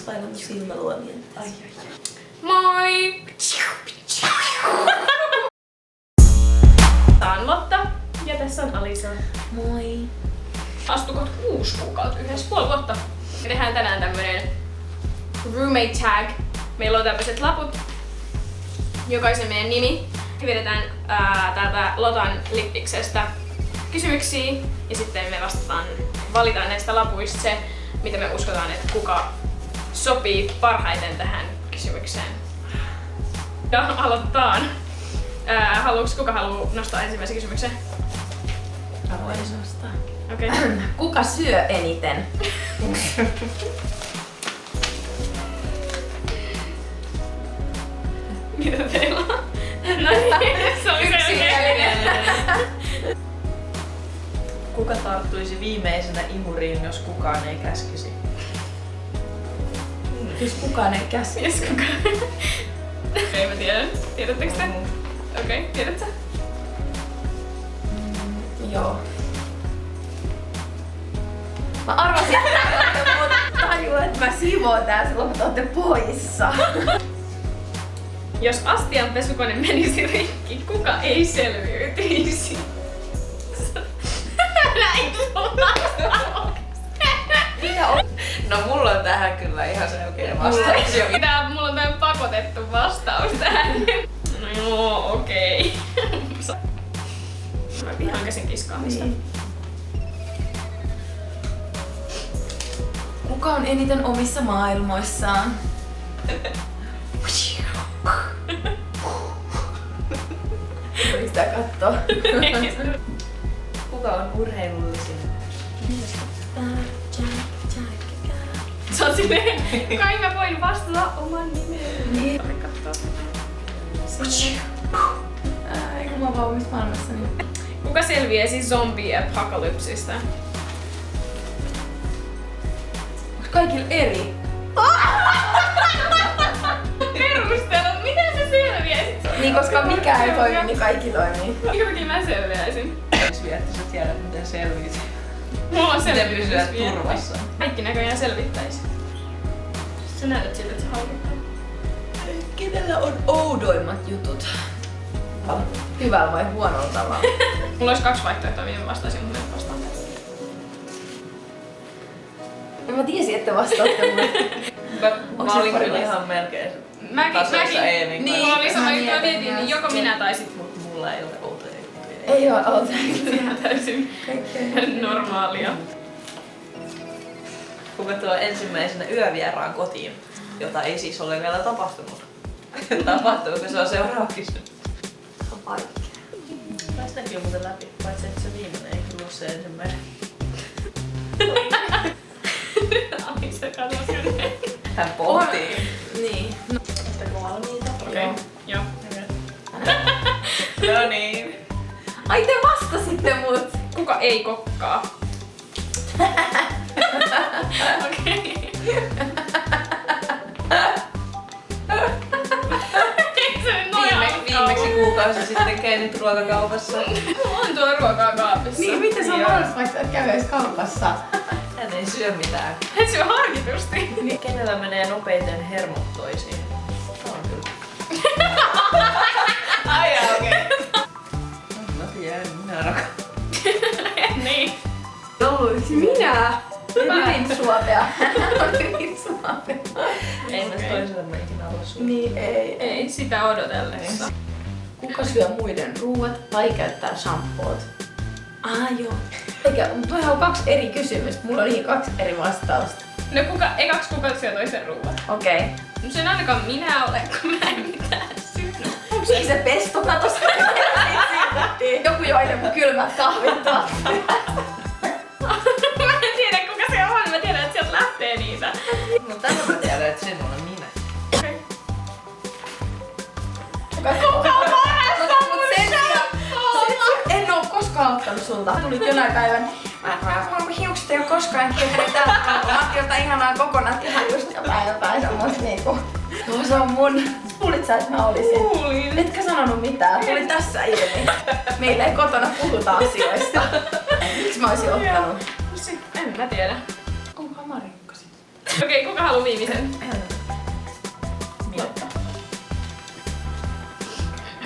kasvailla mun silmäluomia. Ai. Moi! Tää on Lotta ja tässä on Alisa. Moi. Astukot 6 kuukautta, 1,5 vuotta. Me tehdään tänään tämmönen roommate tag. Meillä on tämmöiset laput. Jokaisen meidän nimi. Vedetään täältä Lotan lippiksestä kysymyksiä ja sitten me valitaan näistä lapuista se, mitä me uskotaan, että kuka sopii parhaiten tähän kysymykseen. Ja aloitetaan. Kuka haluaa nostaa ensimmäisen kysymyksen? Voin nostaa. Okei. Kuka syö eniten? Mitä teillä on? No niin, se oli Yksimielinen. Kuka tarttuisi viimeisenä imuriin, jos kukaan ei käskisi? Jos kukaan ei käsi. Jos kukaan. Okei, mä tiedän. Tiedättekö te? Okei, tiedätkö? Joo. Mä arvasin, että tajuu, että mä siivoon tää silloin, kun te ootte poissa. Jos astian pesukone menisi rikki, kuka ei selviytyisi? Näin sun No mulla on tähän kyllä ihan selkeä vastaus jo. Mulla on tämmönen pakotettu vastaus tähän. No joo, okei. Mä vihaan käsin kiskaamista. Niin. Kuka on eniten omissa maailmoissaan? Voiko sitä kattoo? Kuka on urheilullisin? Se on silleen, kai mä voin vastata oman nimeen. Niin. Kattoo. Eikö mä oon vaan omissa maailmassani? Kuka selviäisi zombie-apokalypsista? Onks kaikilla eri? Perustelu, miten sä selviäisit? Niin, koska mikään ei toimi, niin kaikki toimii. Minkä takia mä selviäisin? Että sä tiedät miten selviät. Mulla on Miten pysyä selviytymisviesti. turvassa. Kaikki näköjään selvittäisi. Sä näytät siltä, että sä haukuttaa. Kenellä on oudoimmat jutut? Hyvällä vai huonolla tavalla? Mulla olisi 2 vaihtoehtoa, mihin mä vastaisin, mutta nyt vastaan tästä. Mä tiesin, että vastaatte mulle. Mä olin kyllä ihan melkein tasoissa Niin, mulla oli sama juttu, mä mietin, niin joko minä tai sit Mut mulla ei ole outoja juttuja. Ei oo outoja. ihan täysin normaalia. Kuka tuo ensimmäisenä yövieraan kotiin, jota ei siis ole vielä tapahtunut? Tapahtuuko se on seuraavaksi? Se on vaikea. Päästään kyllä muuten läpi, paitsi että se viimeinen ei kyllä ole se ensimmäinen. Alisa katsoo sinne. Hän pohtii. Niin. Oletteko valmiita? Okei, joo. No niin. Ai te vastasitte mut! Kuka ei kokkaa? Okei. Viimeksi kuukausi sitten käynyt ruokakaupassa. On tuo ruokaa kaapissa. Niin, miten se on mahdollista, vaikka et käy edes kaupassa? Hän ei syö mitään. Hän syö harkitusti. Niin. Kenellä menee nopeiten hermot toisiin? On kyllä. Ai okei. Mä tiedän, minä rakaan. Niin. Minä? Hyvin suopea. On hyvin suopea. Ei me toiselle mä ikinä olla syönyt. Niin, ei. Ei sitä odotellessa. Kuka syö muiden ruuat tai käyttää shampoot? Joo. Eikä, mutta toihan on 2 eri kysymystä. Mulla on niihin 2 eri vastausta. No kuka syö toisen ruuat? Okei. No sen ainakaan minä olen, kun mä en mitään syönyt. Niin se pesto katosi. Joku joi mun kylmät kahvit taas. Mä en tiedä kuka se on, mä tiedän, että sieltä lähtee niitä. No tänä mä tiedän, että sen olen minä. Okei. Kuka on parasta mun en oo koskaan ottanut sulta. Tulit jonain päivän. Mun hiukset ei oo koskaan kiertänyt täältä kautta. Mä otin jotain ihanaa kokonat ihan just jotain semmos niinku. No se on mun. Kuulit sä, että mä olisin? Kuulin. Etkö sanonut mitään? Tuli tässä ilmi. Meillä ei kotona puhuta asioista. Miksi mä oisin ottanut? En mä tiedä. Onkohan Marikka sit? Okei, kuka haluaa viimeisen? Lotta.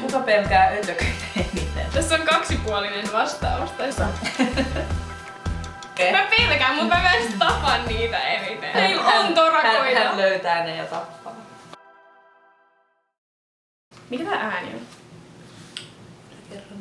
Kuka pelkää ötököitä eniten? Tässä on kaksipuolinen vastaus tässä. Okay. Mä pelkään, mutta mä myös tapan niitä eniten. Heillä on torakoita. Hän löytää ne ja tappaa. Mikä tää ääni on? Kerran